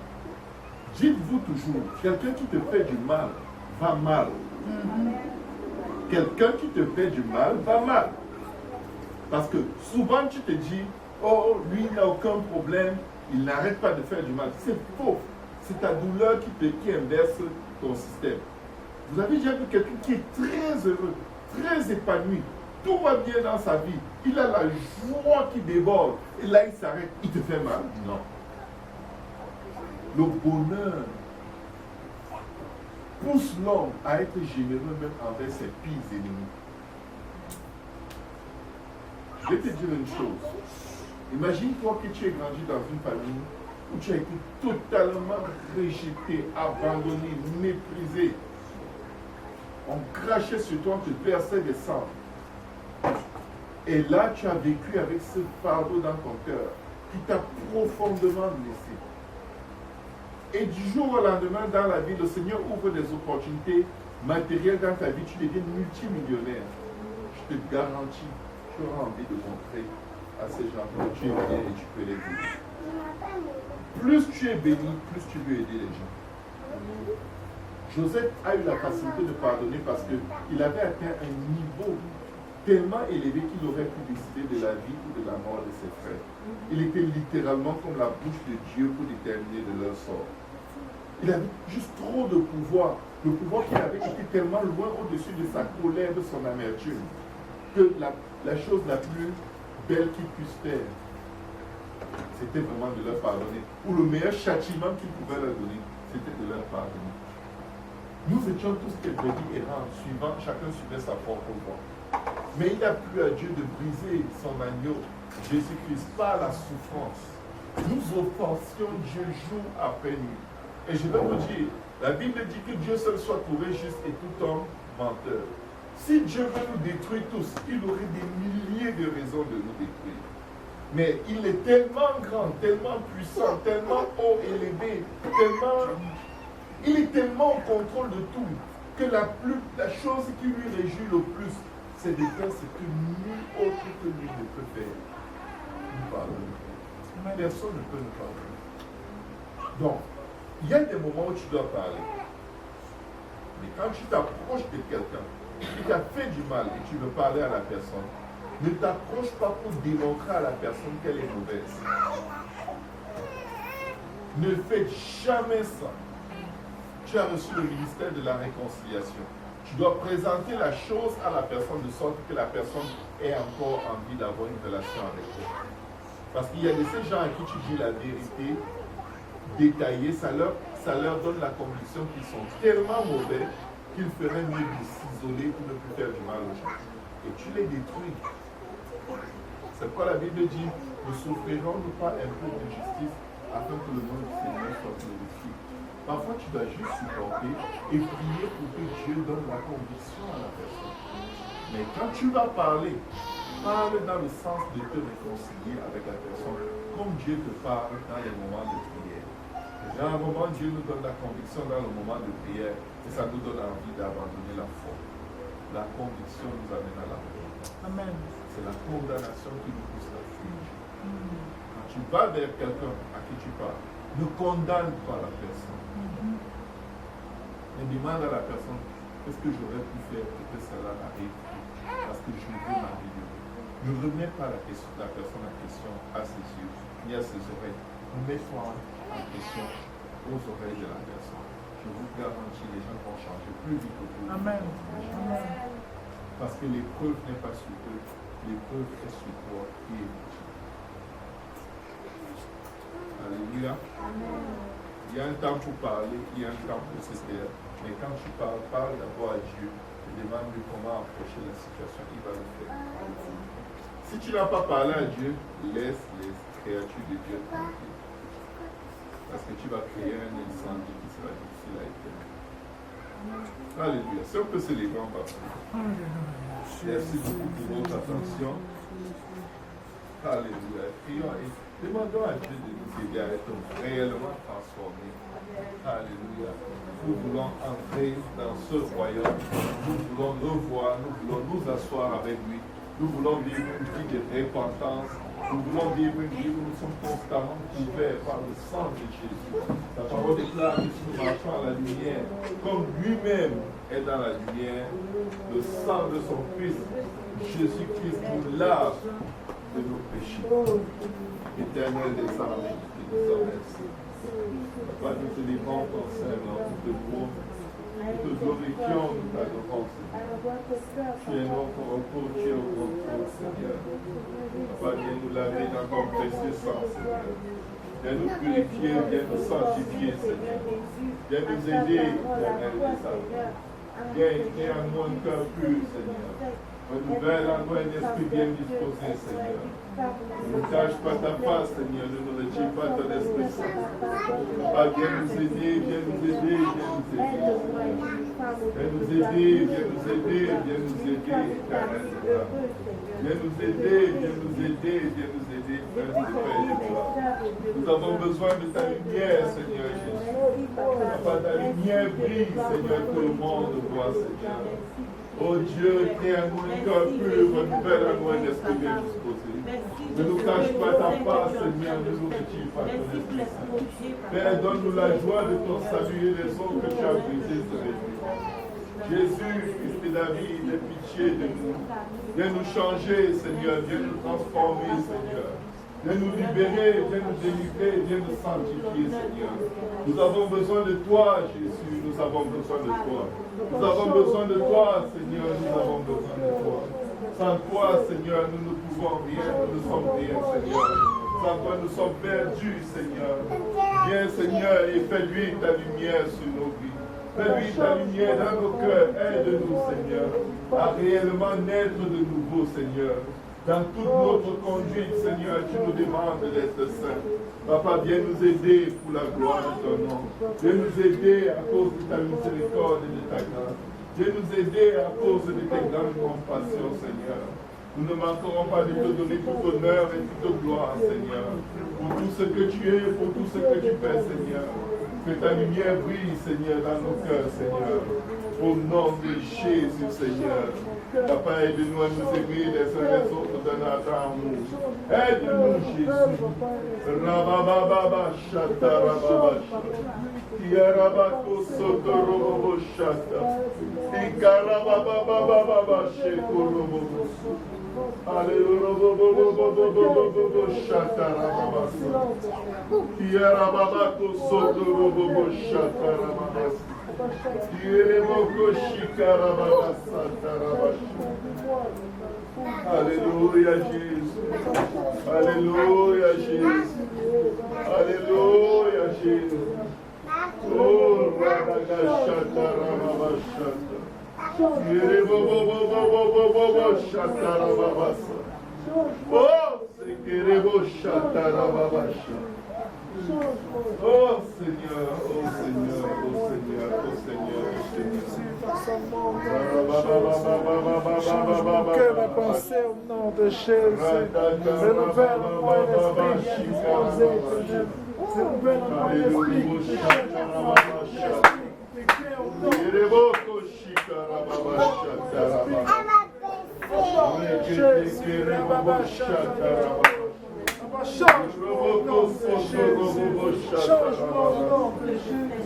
Dites-vous toujours, quelqu'un qui te fait du mal va mal. Quelqu'un qui te fait du mal va mal. Parce que souvent tu te dis, oh, lui il n'a aucun problème, il n'arrête pas de faire du mal. C'est faux. C'est ta douleur qui inverse ton système. Vous avez déjà vu quelqu'un qui est très heureux, très épanoui, tout va bien dans sa vie, il a la joie qui déborde, et là il s'arrête, il te fait mal? Non. Le bonheur pousse l'homme à être généreux même envers ses pires ennemis. Je vais te dire une chose. Imagine-toi que tu es grandi dans une famille où tu as été totalement rejeté, abandonné, méprisé. On crachait sur toi, on te versait des sangs. Et là, tu as vécu avec ce fardeau dans ton cœur qui t'a profondément blessé. Et du jour au lendemain, dans la vie, le Seigneur ouvre des opportunités matérielles dans ta vie, tu deviens multimillionnaire. Je te garantis, tu auras envie de montrer à ces gens que tu es bien et tu peux les aider. Plus tu es béni, plus tu veux aider les gens. Joseph a eu la facilité de pardonner parce qu'il avait atteint un niveau tellement élevé qu'il aurait pu décider de la vie ou de la mort de ses frères. Il était littéralement comme la bouche de Dieu pour déterminer de leur sort. Il avait juste trop de pouvoir. Le pouvoir qu'il avait était tellement loin au-dessus de sa colère, de son amertume, que la chose la plus belle qu'il puisse faire, c'était vraiment de leur pardonner. Ou le meilleur châtiment qu'il pouvait leur donner, c'était de leur pardonner. Nous étions tous des brebis errants, chacun suivait sa propre voie. Mais il a plu à Dieu de briser son agneau, Jésus-Christ, par la souffrance. Nous offensions Dieu jour après nuit. Et je vais vous dire, la Bible dit que Dieu seul soit trouvé juste et tout homme menteur. Si Dieu veut nous détruire tous, il aurait des milliers de raisons de nous détruire. Mais il est tellement grand, tellement puissant, tellement haut élevé, il est tellement au contrôle de tout, que la chose qui lui réjouit le plus, c'est de faire ce que nul autre que lui ne peut faire. Nous pardonner. Personne ne peut nous pardonner. Donc, il y a des moments où tu dois parler. Mais quand tu t'approches de quelqu'un qui t'a fait du mal et tu veux parler à la personne, ne t'approche pas pour démontrer à la personne qu'elle est mauvaise. Ne faites jamais ça. Tu as reçu le ministère de la réconciliation. Tu dois présenter la chose à la personne de sorte que la personne ait encore envie d'avoir une relation avec toi. Parce qu'il y a de ces gens à qui tu dis la vérité détaillée, ça leur donne la conviction qu'ils sont tellement mauvais qu'ils feraient mieux de s'isoler pour ne plus faire du mal aux gens. Et tu les détruis. C'est pourquoi la Bible dit, nous souffrirons-nous pas un peu d'injustice afin que le nom du Seigneur soit glorifié. Parfois, tu dois juste supporter et prier pour que Dieu donne la conviction à la personne. Mais quand tu vas parler, Parle dans le sens de te réconcilier avec la personne, comme Dieu te parle dans les moments de prière. Et dans un moment, Dieu nous donne la conviction dans le moment de prière, et ça nous donne envie d'abandonner la foi. La conviction nous amène à la prière. Amen. C'est la condamnation qui nous pousse à fuir. Quand tu vas vers quelqu'un à qui tu parles, ne condamne pas la personne. Mais demande à la personne, qu'est-ce que j'aurais pu faire pour que cela n'arrive plus? Parce que je veux m'améliorer. Ne remets pas la personne en question à ses yeux ni à ses oreilles. Mets-toi en question aux oreilles de la personne. Je vous garantis, les gens vont changer plus vite autour. Amen. Amen. Parce que l'épreuve n'est pas sur eux, l'épreuve est sur toi et Dieu. Alléluia. Il y a un temps pour parler, il y a un temps pour se taire. Mais quand tu parles, parle d'abord à Dieu. Et demande-lui comment approcher la situation. Il va le faire. Si tu n'as pas parlé à Dieu, laisse les créatures de Dieu tranquilles. Parce que tu vas créer un incendie qui sera difficile à éteindre. Alléluia. Si on peut se lever, on va prier. Merci beaucoup pour votre attention. Alléluia. Prions et demandons à Dieu de nous aider à être réellement transformés. Alléluia. Nous voulons entrer dans ce royaume. Nous voulons le voir. Nous voulons nous asseoir avec lui. Nous voulons vivre une vie de repentance. Nous voulons vivre une vie où nous sommes constamment couverts par le sang de Jésus. La parole déclare que si nous marchons à la lumière, comme lui-même est dans la lumière, le sang de son Fils, Jésus-Christ, nous lave de nos péchés. Éternel des armées, qui nous en merci. Papa, nous te livrons ton Saint-Nom, nous te louons, nous te glorifions, nous t'adorons, Seigneur. Tu es notre repos, tu es au contrôle, Seigneur. Papa, viens nous laver dans ton précieux sang, Seigneur. Viens nous purifier, viens nous sanctifier, Seigneur. Viens nous aider, Éternel des armées. Viens écrire en nous un cœur pur, Seigneur. Renouvelle en nous un esprit bien disposé, Seigneur. Ne cache pas ta face, Seigneur. Ne nous retire pas ton esprit saint. Papa, viens nous aider, viens nous aider, viens nous aider, Seigneur. Viens nous aider, viens nous aider, viens nous aider, éternel. Viens nous aider, viens nous aider, viens nous aider, Père de Père de gloire. Nous avons besoin de ta lumière, Seigneur Jésus. Papa, ta lumière brille, Seigneur, que le monde voit, Seigneur. Oh Dieu, crée en nous un cœur pur, renouvelle en nous un esprit bien disposé. Ne nous cache pas ta face, Seigneur, ne nous retire pas ton esprit saint. Père, donne-nous la joie de ton salut et les eaux que tu as brisées se réjouir. Jésus, Fils de David, aie pitié de nous. Viens nous changer, Seigneur, viens nous transformer, Seigneur. Viens nous libérer, viens nous délivrer, viens nous sanctifier, Seigneur. Nous avons besoin de toi, Jésus, nous avons besoin de toi. Nous avons besoin de toi, Seigneur, nous avons besoin de toi. Sans toi, Seigneur, nous ne pouvons rien, nous ne sommes rien, Seigneur. Sans toi, nous sommes perdus, Seigneur. Viens, Seigneur, et fais luire ta lumière sur nos vies. Fais luire ta lumière dans nos cœurs. Aide-nous, Seigneur, à réellement naître de nouveau, Seigneur. Dans toute notre conduite, Seigneur, tu nous demandes d'être saints. Papa, viens nous aider pour la gloire de ton nom. Viens nous aider à cause de ta miséricorde et de ta grâce. Viens nous aider à cause de tes grandes compassions, Seigneur. Nous ne manquerons pas de te donner tout honneur et toute gloire, Seigneur. Pour tout ce que tu es, pour tout ce que tu fais, Seigneur. Que ta lumière brille, Seigneur, dans nos cœurs, Seigneur. Au nom de Jésus, Seigneur. Papa, aide-nous à nous aimer les uns les autres dans notre amour. Aide-nous, Jésus. Rabababa, chata, rababa, Tiarabako, soto, robobo, chata. Ikarabababa, sheko, robobo. Alléluia, chata, rababa, Tiarabako, soto, robobo, chata, rababa. Alléluia Jésus. Alléluia Jésus. Alléluia Jésus. Oh, Radagashata Ramabashata. Shata Ramabasa. Oh, Sekerebo Shata Ramabasha. Oh Seigneur, oh Seigneur, oh Seigneur, oh Seigneur, Change mon cœur à penser au nom de Jésus. Renouvelle-moi l'esprit disposé, éternel. Renouvelle-moi l'esprit qui péché au nom de change mon nom de Jésus. Change mon nom de Jésus.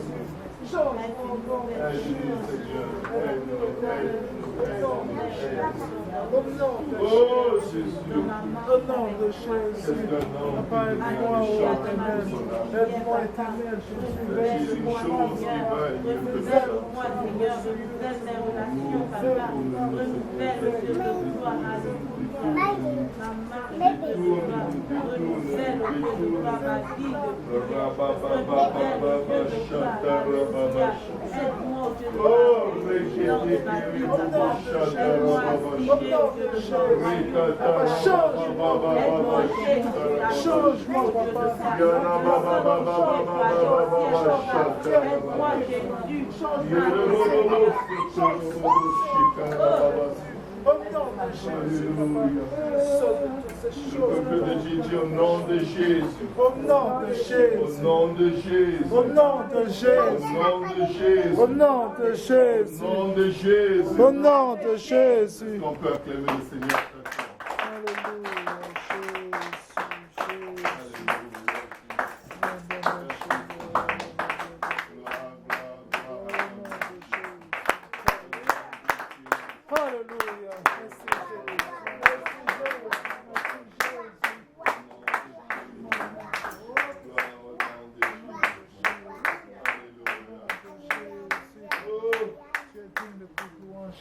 Change mon nom de Jésus. Au nom de Jésus. Au nom de Jésus. Papa, aide-moi, éternel. Aide-moi, éternel. Jésus, Renouvelle-moi, Seigneur. Renouvelle-moi, Seigneur. Renouvelle mes relations, papa. Renouvelle le devoir, alléluia. Ma marche de devoir. Renouvelle le devoir, ma vie de prière. Renouvelle le devoir, alléluia. Aide-moi au devoir. Dans ma vie, papa. Aide-moi à toucher au devoir. Change-moi, aide-moi, Jésus. Change-moi, papa. Aide-moi, Jésus. Au nom de Jésus, papa. Sauve toutes ces choses. Le peuple de Jésus, au nom de Jésus. Au nom de Au Jésus. nom de Jésus. Au nom de Au Jésus. nom de Jésus. Au nom de Jésus. Au nom de Jésus. Au nom de Jésus. Est-ce qu'on peut acclamer le Seigneur? Alléluia, Jésus, Jésus. Alléluia. Merci Jésus.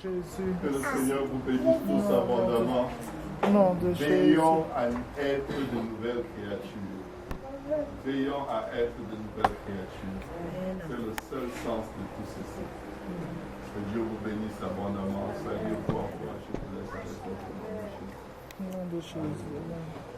Jésus. Que le Seigneur vous bénisse tous abondamment. Au nom de Jésus. Veillons à être de nouvelles créatures. Veillons à être de nouvelles créatures. C'est le seul sens de tout ceci. Que Dieu vous bénisse abondamment. Soyez forts. Je vous laisse avec votre nom. Au nom de Jésus.